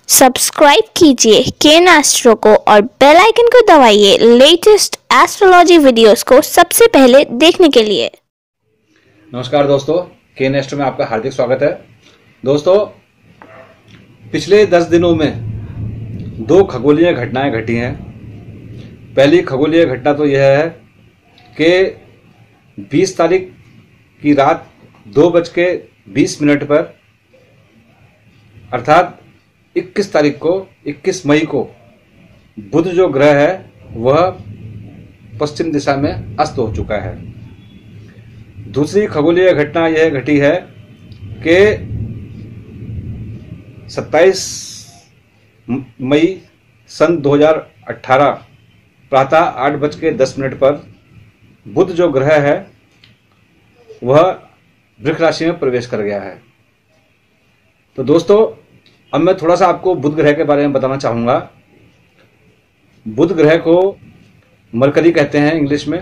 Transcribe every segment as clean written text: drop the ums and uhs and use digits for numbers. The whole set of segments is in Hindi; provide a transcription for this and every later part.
सब्सक्राइब कीजिए केन एस्ट्रो को और बेल आइकन को दबाइए लेटेस्ट एस्ट्रोलॉजी वीडियोस को सबसे पहले देखने के लिए। नमस्कार दोस्तों, केन एस्ट्रो में आपका हार्दिक स्वागत है। दोस्तों, पिछले 10 दिनों में 2 खगोलीय घटनाएं घटी हैं। पहली खगोलीय घटना तो यह है कि 20 तारीख की रात 2:20 पर अर्थात 21 मई को बुध जो ग्रह है वह पश्चिम दिशा में अस्त हो चुका है। दूसरी खगोलीय घटना यह घटी है कि 27 मई सन 2018 प्रातः 8:10 पर बुध जो ग्रह है वह वृष राशि में प्रवेश कर गया है। तो दोस्तों, अब मैं थोड़ा सा आपको बुध ग्रह के बारे में बताना चाहूँगा। बुध ग्रह को मरकरी कहते हैं इंग्लिश में,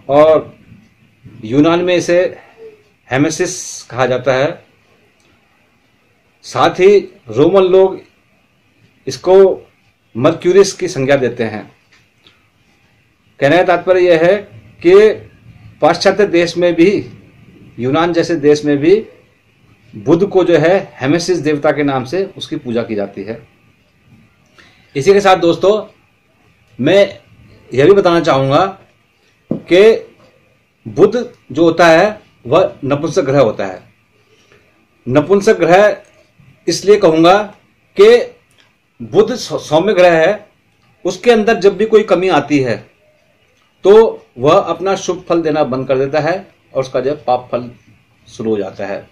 और यूनान में इसे हेमेसिस कहा जाता है। साथ ही रोमन लोग इसको मर्क्यूरिस की संज्ञा देते हैं। कहने का तात्पर्य यह है कि पाश्चात्य देश में भी, यूनान जैसे देश में भी बुध को जो है हेमेसिस देवता के नाम से उसकी पूजा की जाती है। इसी के साथ दोस्तों, मैं यह भी बताना चाहूंगा कि बुध जो होता है वह नपुंसक ग्रह होता है। नपुंसक ग्रह इसलिए कहूंगा कि बुध सौम्य ग्रह है, उसके अंदर जब भी कोई कमी आती है तो वह अपना शुभ फल देना बंद कर देता है और उसका जो पाप फल शुरू हो जाता है।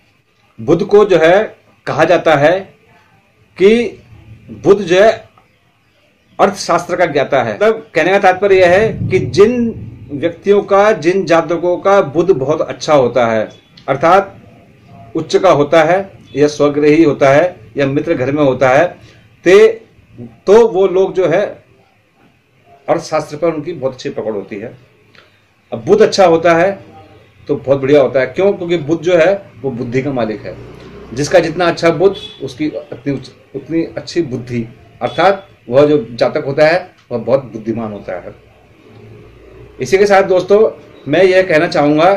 बुध को जो है कहा जाता है कि बुध जो है अर्थशास्त्र का ज्ञाता है। तब कहने का तात्पर्य यह है कि जिन व्यक्तियों का, जिन जातकों का बुध बहुत अच्छा होता है, अर्थात उच्च का होता है या स्वग्रही होता है या मित्र घर में होता है, तो वो लोग जो है अर्थशास्त्र पर उनकी बहुत अच्छी पकड़ होती है। अब बुध अच्छा होता है तो बहुत बढ़िया होता है। क्यों? क्योंकि बुध जो है वो बुद्धि का मालिक है। जिसका जितना अच्छा बुध उसकी उतनी अच्छी बुद्धि, अर्थात वह जो जातक होता है वह बहुत बुद्धिमान होता है। इसी के साथ दोस्तों, मैं यह कहना चाहूंगा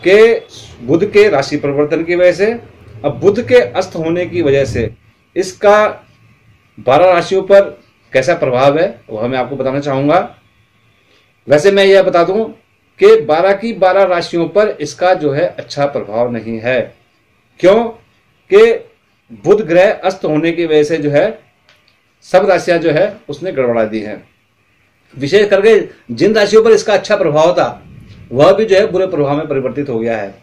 कि बुध के राशि परिवर्तन की वजह से, अब बुध के अस्त होने की वजह से इसका 12 राशियों पर कैसा प्रभाव है वह मैं आपको बताना चाहूंगा। वैसे मैं यह बता दूं कि 12 की 12 राशियों पर इसका जो है अच्छा प्रभाव नहीं है। क्यों? कि बुध ग्रह अस्त होने की वजह से जो है सब राशियां जो है उसने गड़बड़ा दी हैं। विशेष करके जिन राशियों पर इसका अच्छा प्रभाव था वह भी जो है बुरे प्रभाव में परिवर्तित हो गया है।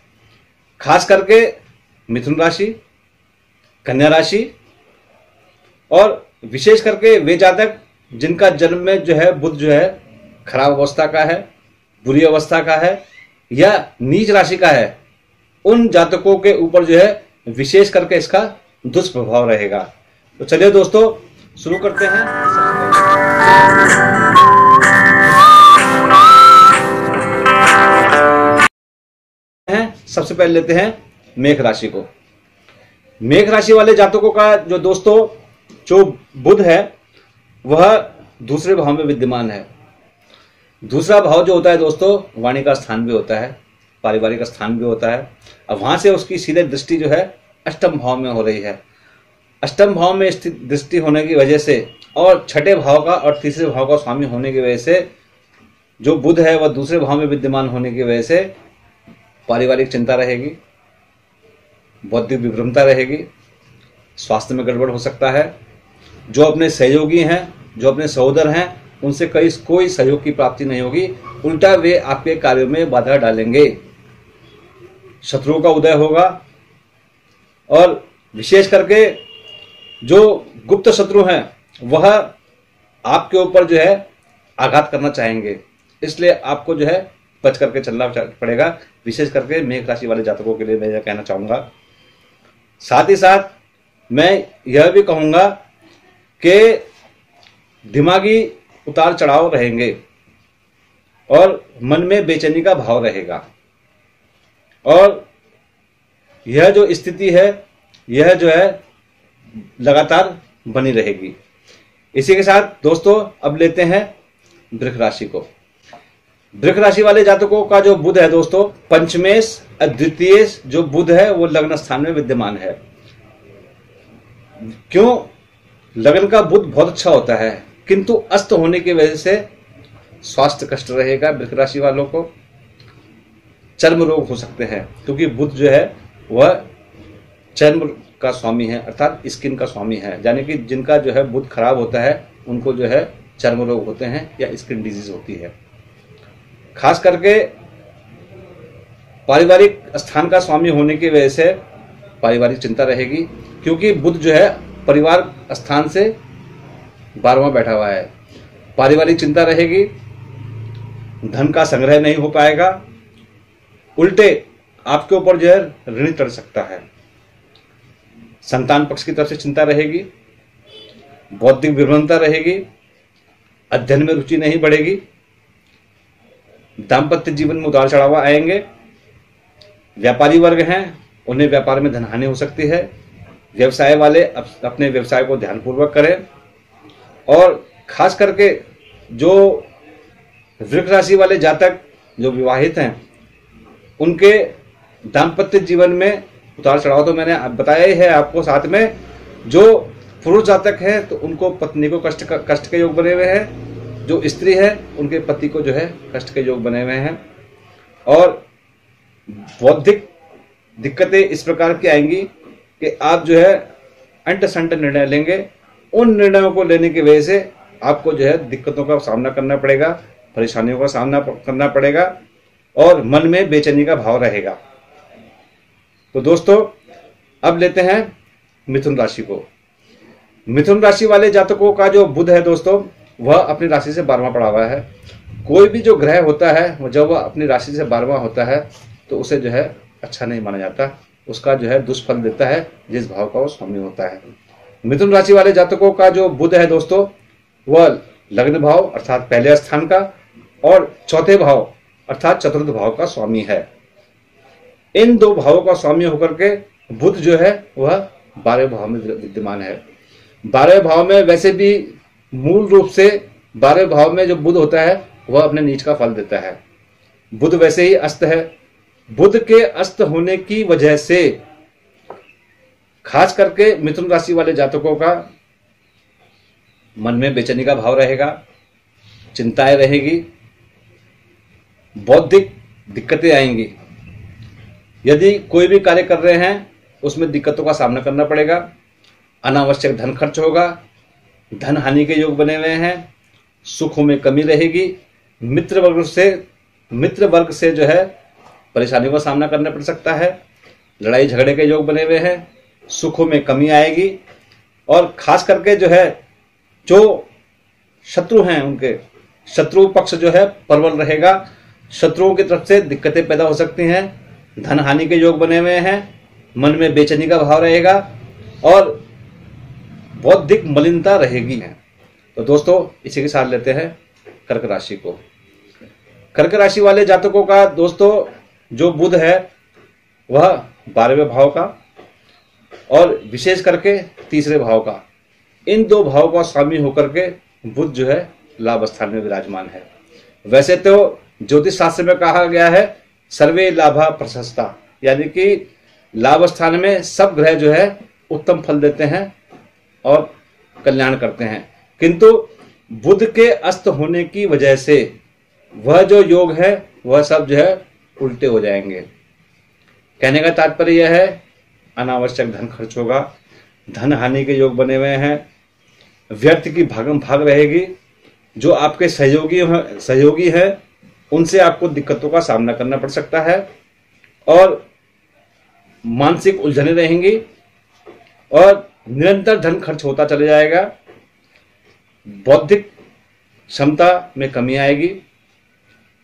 खास करके मिथुन राशि, कन्या राशि, और विशेष करके वे जातक जिनका जन्म में जो है बुध जो है खराब अवस्था का है, बुरी अवस्था का है या नीच राशि का है, उन जातकों के ऊपर जो है विशेष करके इसका दुष्प्रभाव रहेगा। तो चलिए दोस्तों, शुरू करते हैं। सबसे पहले लेते हैं मेष राशि को। मेष राशि वाले जातकों का जो दोस्तों जो बुध है वह दूसरे भाव में विद्यमान है। दूसरा भाव जो होता है दोस्तों, वाणी का स्थान भी होता है, पारिवारिक स्थान भी होता है। अब वहां से उसकी सीधे दृष्टि जो है अष्टम भाव में हो रही है। अष्टम भाव में स्थित दृष्टि होने की वजह से और छठे भाव का और तीसरे भाव का स्वामी होने की वजह से जो बुध है वह दूसरे भाव में विद्यमान होने की वजह से पारिवारिक चिंता रहेगी, बौद्धिक विभ्रमता रहेगी, स्वास्थ्य में गड़बड़ हो सकता है। जो अपने सहयोगी हैं, जो अपने सहोदर हैं, उनसे कोई सहयोग की प्राप्ति नहीं होगी, उल्टा वे आपके कार्यों में बाधा डालेंगे। शत्रुओं का उदय होगा, और विशेष करके जो गुप्त शत्रु हैं वह आपके ऊपर जो है आघात करना चाहेंगे। इसलिए आपको जो है बच करके चलना पड़ेगा। विशेष करके मेष राशि वाले जातकों के लिए मैं यह कहना चाहूंगा। साथ ही साथ मैं यह भी कहूंगा कि दिमागी उतार चढ़ाव रहेंगे और मन में बेचैनी का भाव रहेगा, और यह जो स्थिति है यह जो है लगातार बनी रहेगी। इसी के साथ दोस्तों अब लेते हैं वृश्चिक राशि को। वृश्चिक राशि वाले जातकों का जो बुध है दोस्तों, पंचमेश अद्वितीय जो बुध है वो लग्न स्थान में विद्यमान है। क्यों? लग्न का बुध बहुत अच्छा होता है, किंतु अस्त होने की वजह से स्वास्थ्य कष्ट रहेगा। वृश्चिक राशि वालों को चर्म रोग हो सकते हैं, क्योंकि बुध जो है वह चर्म का स्वामी है, अर्थात स्किन का स्वामी है। यानी कि जिनका जो है बुध खराब होता है उनको जो है चर्म रोग होते हैं या स्किन डिजीज होती है। खास करके पारिवारिक स्थान का स्वामी होने की वजह से पारिवारिक चिंता रहेगी, क्योंकि बुध जो है परिवार स्थान से 12वां बैठा हुआ है। पारिवारिक चिंता रहेगी, धन का संग्रह नहीं हो पाएगा, उल्टे आपके ऊपर जो है ऋण चढ़ सकता है। संतान पक्ष की तरफ से चिंता रहेगी, बौद्धिक विभ्रमता रहेगी, अध्ययन में रुचि नहीं बढ़ेगी, दाम्पत्य जीवन में उतार चढ़ाव आएंगे। व्यापारी वर्ग हैं, उन्हें व्यापार में धनहानि हो सकती है। व्यवसाय वाले अपने व्यवसाय को ध्यानपूर्वक करें। और खास करके जो वृश्चिक राशि वाले जातक जो विवाहित हैं, उनके दाम्पत्य जीवन में उतार चढ़ाव तो मैंने बताया ही है आपको। साथ में जो पुरुष जातक हैं तो उनको पत्नी को कष्ट के योग बने हुए हैं, जो स्त्री है उनके पति को जो है कष्ट के योग बने हुए हैं। और बौद्धिक दिक्कतें इस प्रकार की आएंगी कि आप जो है अंट संट निर्णय लेंगे। उन निर्णयों को लेने की वजह से आपको जो है दिक्कतों का सामना करना पड़ेगा, परेशानियों का सामना करना पड़ेगा और मन में बेचैनी का भाव रहेगा। तो दोस्तों अब लेते हैं मिथुन राशि को। मिथुन राशि वाले जातकों का जो बुध है दोस्तों, वह अपनी राशि से 12वां पड़ा हुआ है। कोई भी जो ग्रह होता है जब वह अपनी राशि से 12वां होता है तो उसे जो है अच्छा नहीं माना जाता, उसका जो है दुष्फल देता है जिस भाव का वो स्वामी होता है। मिथुन राशि वाले जातकों का जो बुध है दोस्तों, वह लग्न भाव अर्थात पहले स्थान का और चौथे भाव अर्थात चतुर्थ भाव का स्वामी है। इन दो भावों का स्वामी होकर के बुध जो है वह 12वें भाव में विद्यमान है। 12वें भाव में वैसे भी मूल रूप से 12वें भाव में जो बुध होता है वह अपने नीच का फल देता है। बुध वैसे ही अस्त है। बुध के अस्त होने की वजह से खास करके मिथुन राशि वाले जातकों का मन में बेचैनी का भाव रहेगा, चिंताएं रहेगी, बौद्धिक दिक्कतें आएंगी। यदि कोई भी कार्य कर रहे हैं उसमें दिक्कतों का सामना करना पड़ेगा। अनावश्यक धन खर्च होगा, धन हानि के योग बने हुए हैं, सुखों में कमी रहेगी, मित्र वर्ग से जो है परेशानियों का सामना करना पड़ सकता है, लड़ाई झगड़े के योग बने हुए हैं, सुखों में कमी आएगी। और खास करके जो है जो शत्रु हैं उनके शत्रु पक्ष जो है प्रबल रहेगा, शत्रुओं की तरफ से दिक्कतें पैदा हो सकती हैं, धन हानि के योग बने हुए हैं, मन में बेचैनी का भाव रहेगा और बौद्धिक मलिनता रहेगी। तो दोस्तों इसी के साथ लेते हैं कर्क राशि को। कर्क राशि वाले जातकों का दोस्तों जो बुध है वह 12वें भाव का और विशेष करके 3रे भाव का, इन दो भाव का स्वामी होकर के बुध जो है लाभ स्थान में विराजमान है। वैसे तो ज्योतिष शास्त्र में कहा गया है सर्वे लाभा प्रशस्ता, यानी कि लाभ स्थान में सब ग्रह जो है उत्तम फल देते हैं और कल्याण करते हैं, किंतु बुध के अस्त होने की वजह से वह जो योग है वह सब जो है उल्टे हो जाएंगे। कहने का तात्पर्य यह है अनावश्यक धन खर्च होगा, धन हानि के योग बने हुए हैं, व्यर्थ की भागम भाग रहेगी, जो आपके सहयोगी हैं उनसे आपको दिक्कतों का सामना करना पड़ सकता है और मानसिक उलझने रहेंगी और निरंतर धन खर्च होता चले जाएगा, बौद्धिक क्षमता में कमी आएगी।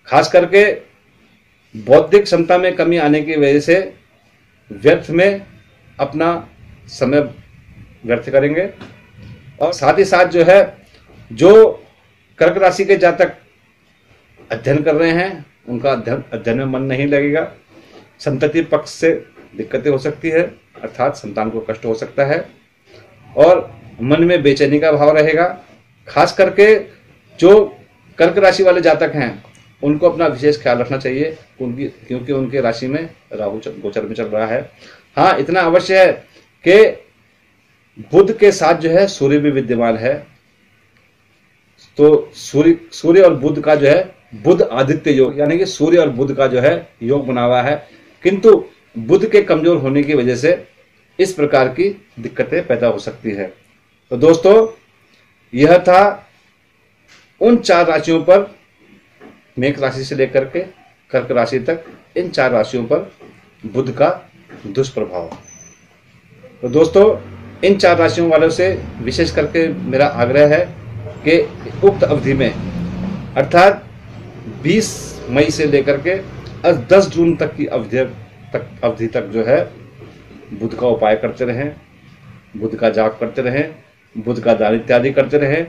खास करके बौद्धिक क्षमता में कमी आने की वजह से व्यर्थ में अपना समय व्यर्थ करेंगे और साथ ही साथ जो है जो कर्क राशि के जातक अध्ययन कर रहे हैं उनका अध्ययन में मन नहीं लगेगा, संतति पक्ष से दिक्कतें हो सकती है अर्थात संतान को कष्ट हो सकता है, और मन में बेचैनी का भाव रहेगा। खास करके जो कर्क राशि वाले जातक हैं उनको अपना विशेष ख्याल रखना चाहिए क्योंकि उनके राशि में राहु गोचर में चल रहा है। हाँ, इतना अवश्य है कि बुध के साथ जो है सूर्य भी विद्यमान है, तो सूर्य और बुध का जो है बुध आदित्य योग, यानी कि सूर्य और बुध का जो है योग बना हुआ है, किंतु बुध के कमजोर होने की वजह से इस प्रकार की दिक्कतें पैदा हो सकती है। तो दोस्तों, यह था उन 4 राशियों पर, मेष राशि से लेकर के कर्क राशि तक, इन 4 राशियों पर बुध का दुष्प्रभाव। तो दोस्तों, इन 4 राशियों वालों से विशेष करके मेरा आग्रह है कि उक्त अवधि में अर्थात 20 मई से लेकर के 10 जून तक की अवधि तक जो है बुध का उपाय करते रहें, बुध का जाप करते रहें, बुध का दान इत्यादि करते रहें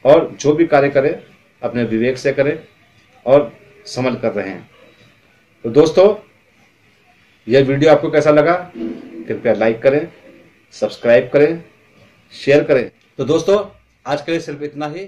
और जो भी कार्य करें अपने विवेक से करें और समझ कर रहें। तो दोस्तों, यह वीडियो आपको कैसा लगा कृपया लाइक करें, सब्सक्राइब करें, शेयर करें। तो दोस्तों, आज के लिए सिर्फ इतना ही।